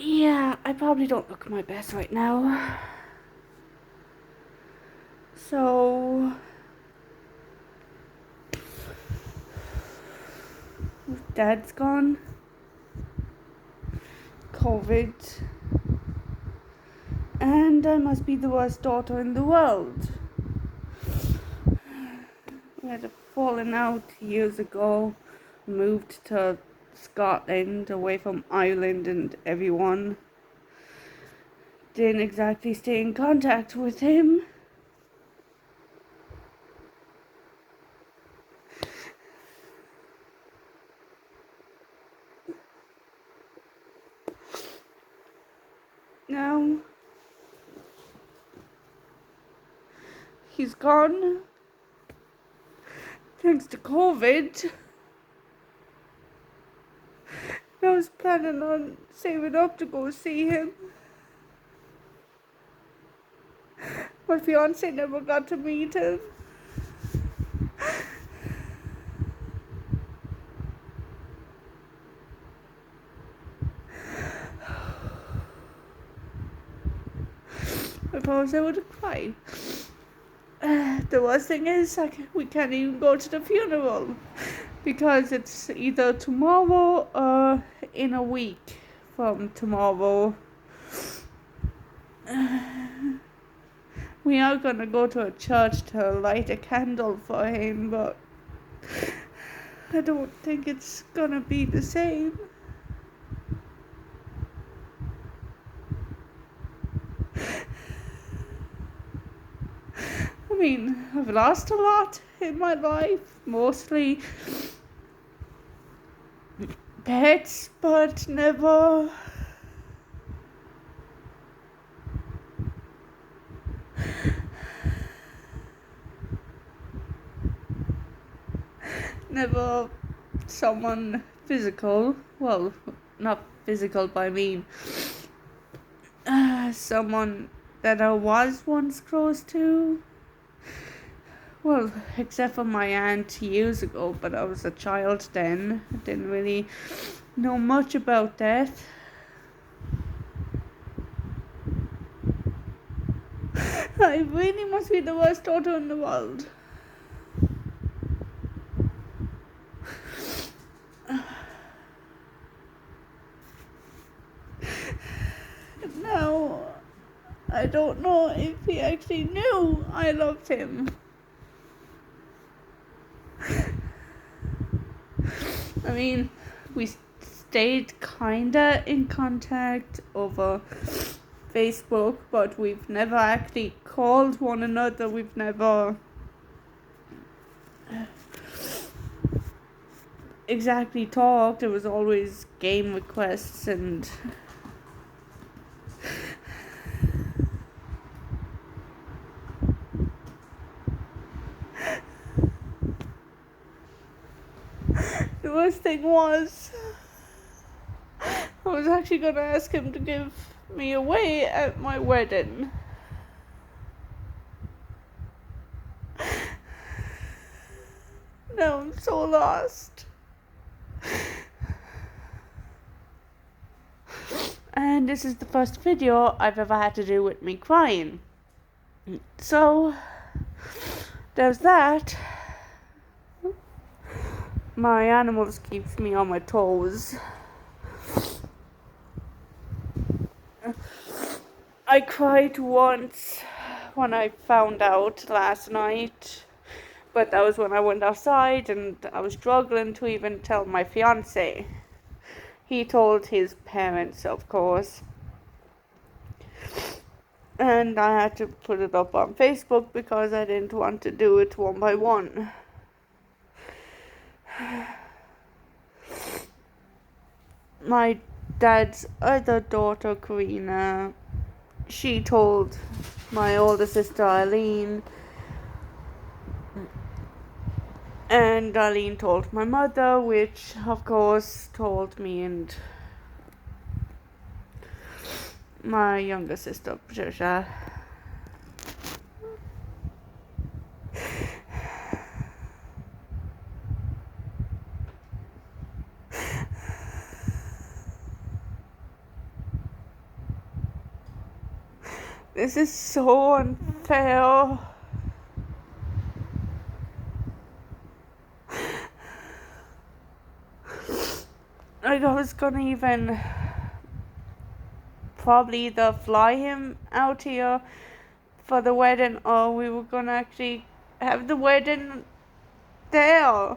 Yeah, I probably don't look my best right now. So, Dad's gone. COVID. And I must be the worst daughter in the world. We had a falling out years ago. Moved to Scotland, away from Ireland and everyone. Didn't exactly stay in contact with him. Now, he's gone. Thanks to COVID. I was planning on saving up to go see him. My fiance never got to meet him. I promise I would have cried. The worst thing is, we can't even go to the funeral because it's either tomorrow or in a week from tomorrow. We are gonna go to a church to light a candle for him, but I don't think it's gonna be the same. I mean, I've lost a lot in my life, mostly pets, but never someone physical. Well, not physical by mean. Someone that I was once close to. Well, except for my aunt years ago, but I was a child then. I didn't really know much about death. I really must be the worst daughter in the world. Now, I don't know if he actually knew I loved him. I mean, we stayed kinda in contact over Facebook, but we've never actually called one another. We've never exactly talked. It was always game requests and the worst thing was I was actually gonna ask him to give me away at my wedding. Now I'm so lost. And this is the first video I've ever had to do with me crying. So, there's that. My animals keeps me on my toes. I cried once when I found out last night, but that was when I went outside and I was struggling to even tell my fiance. He told his parents, of course, and I had to put it up on Facebook because I didn't want to do it one by one. My dad's other daughter, Karina, she told my older sister, Eileen, and Eileen told my mother, which, of course, told me and my younger sister, Patricia. This is so unfair. Like, I was gonna even probably either fly him out here for the wedding, or we were gonna actually have the wedding there.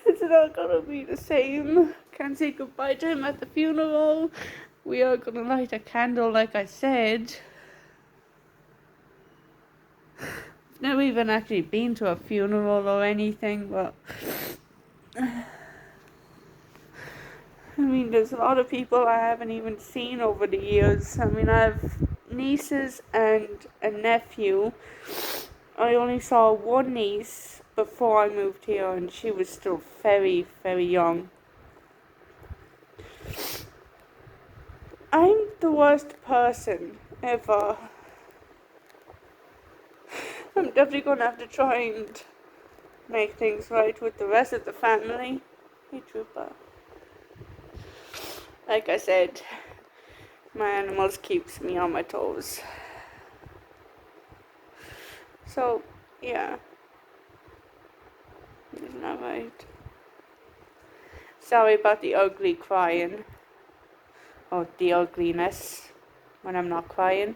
It's not gonna be the same. Can't say goodbye to him at the funeral. We are gonna light a candle, like I said. I've never even actually been to a funeral or anything, but I mean, there's a lot of people I haven't even seen over the years. I mean, I have nieces and a nephew. I only saw one niece before I moved here, and she was still very, very young. I'm the worst person ever. I'm definitely gonna have to try and make things right with the rest of the family. Hey, Trooper. Like I said, my animals keeps me on my toes. So, yeah. Isn't that right? Sorry about the ugly crying. Or the ugliness when I'm not crying.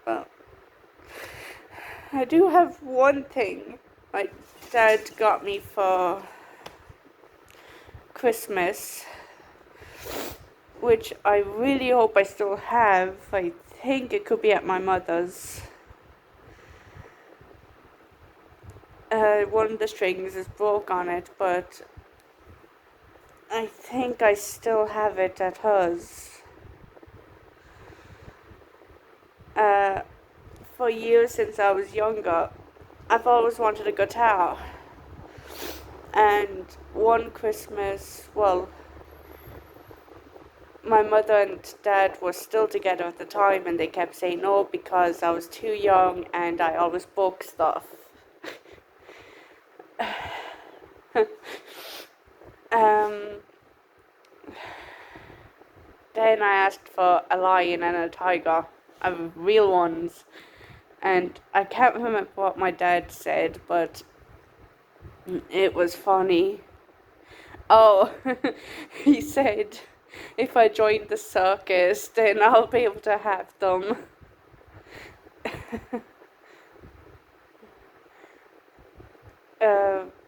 But I do have one thing my dad got me for Christmas, which I really hope I still have. I think it could be at my mother's. One of the strings is broke on it, but I think I still have it at hers. For years since I was younger, I've always wanted a guitar. And one Christmas, well, my mother and dad were still together at the time, and they kept saying no because I was too young and I always broke stuff. Then I asked for a lion and a tiger, real ones, and I can't remember what my dad said, but it was funny. Oh, he said if I join the circus, then I'll be able to have them.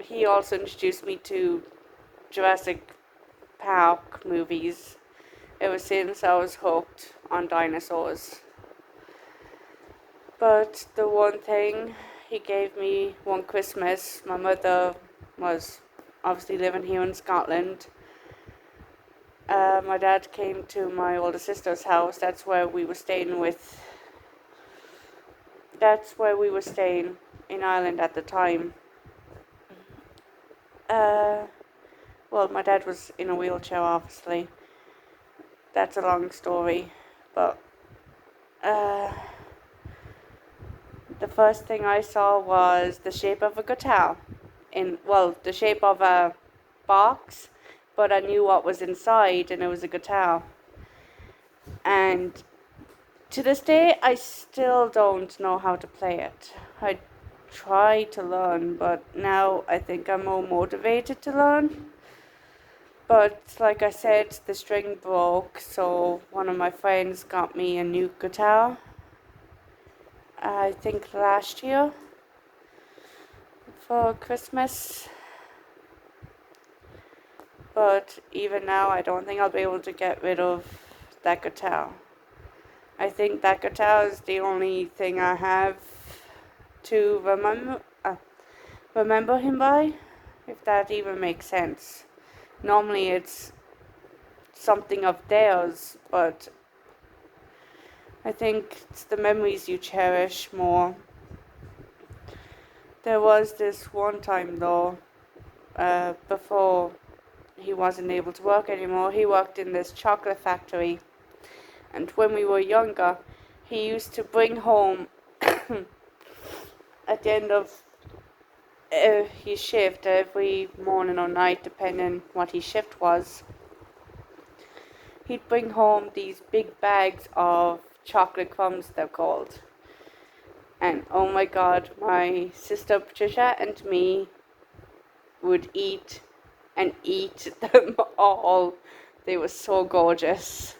He also introduced me to Jurassic Park movies ever since I was hooked on dinosaurs. But the one thing he gave me one Christmas, my mother was obviously living here in Scotland. My dad came to my older sister's house. That's where we were staying in Ireland at the time. Well, my dad was in a wheelchair, obviously. That's a long story, but the first thing I saw was the shape of a guitar, the shape of a box, but I knew what was inside, and it was a guitar. And to this day, I still don't know how to play it. I try to learn, but now I think I'm more motivated to learn. But like I said, the string broke, so one of my friends got me a new guitar. I think last year for Christmas. But even now, I don't think I'll be able to get rid of that guitar. I think that guitar is the only thing I have to remember him by, if that even makes sense. Normally it's something of theirs, but I think it's the memories you cherish more. There was this one time though, before he wasn't able to work anymore, he worked in this chocolate factory. And when we were younger, he used to bring home at the end of his shift every morning or night, depending what his shift was, he'd bring home these big bags of chocolate crumbs, they're called. And oh my god, my sister Patricia and me would eat and eat them all. They were so gorgeous.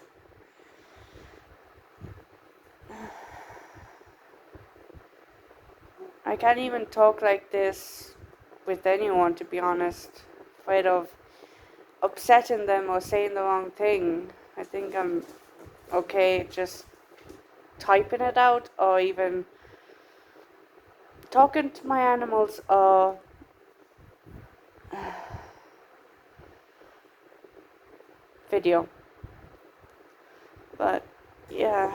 I can't even talk like this with anyone, to be honest. Afraid of upsetting them or saying the wrong thing. I think I'm okay just typing it out or even talking to my animals or video. But yeah,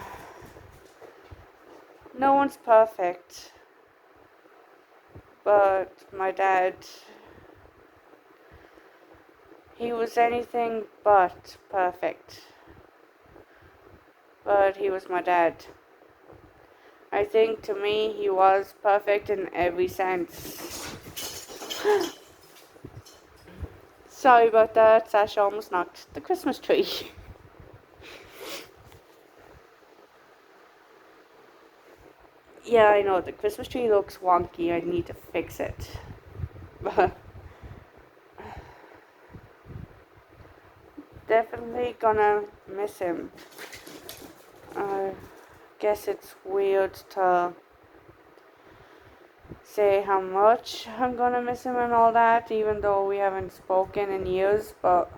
no one's perfect. But my dad, he was anything but perfect. But he was my dad. I think to me he was perfect in every sense. Sorry about that, Sasha almost knocked the Christmas tree. Yeah, I know, the Christmas tree looks wonky, I need to fix it. But definitely gonna miss him. I guess it's weird to say how much I'm gonna miss him and all that, even though we haven't spoken in years, but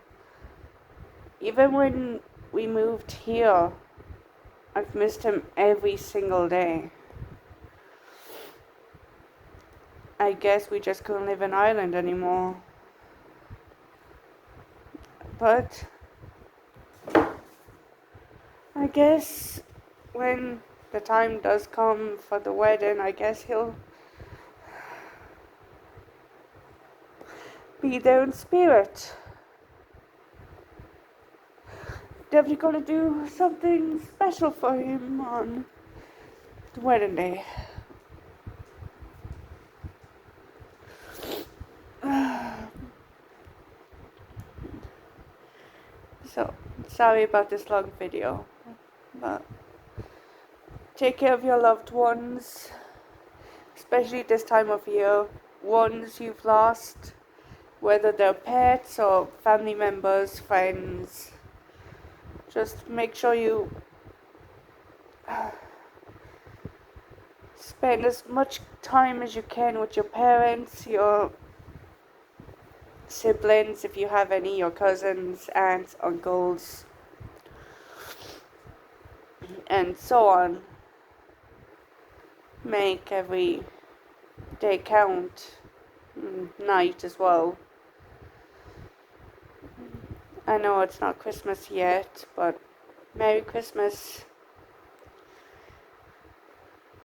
even when we moved here, I've missed him every single day. I guess we just couldn't live in Ireland anymore. But I guess when the time does come for the wedding, I guess he'll be there in spirit. Definitely gonna do something special for him on the wedding day. So, sorry about this long video, but take care of your loved ones, especially this time of year, ones you've lost, whether they're pets or family members, friends. Just make sure you spend as much time as you can with your parents, your siblings, if you have any, your cousins, aunts, uncles, and so on. Make every day count, night as well. I know it's not Christmas yet, but Merry Christmas.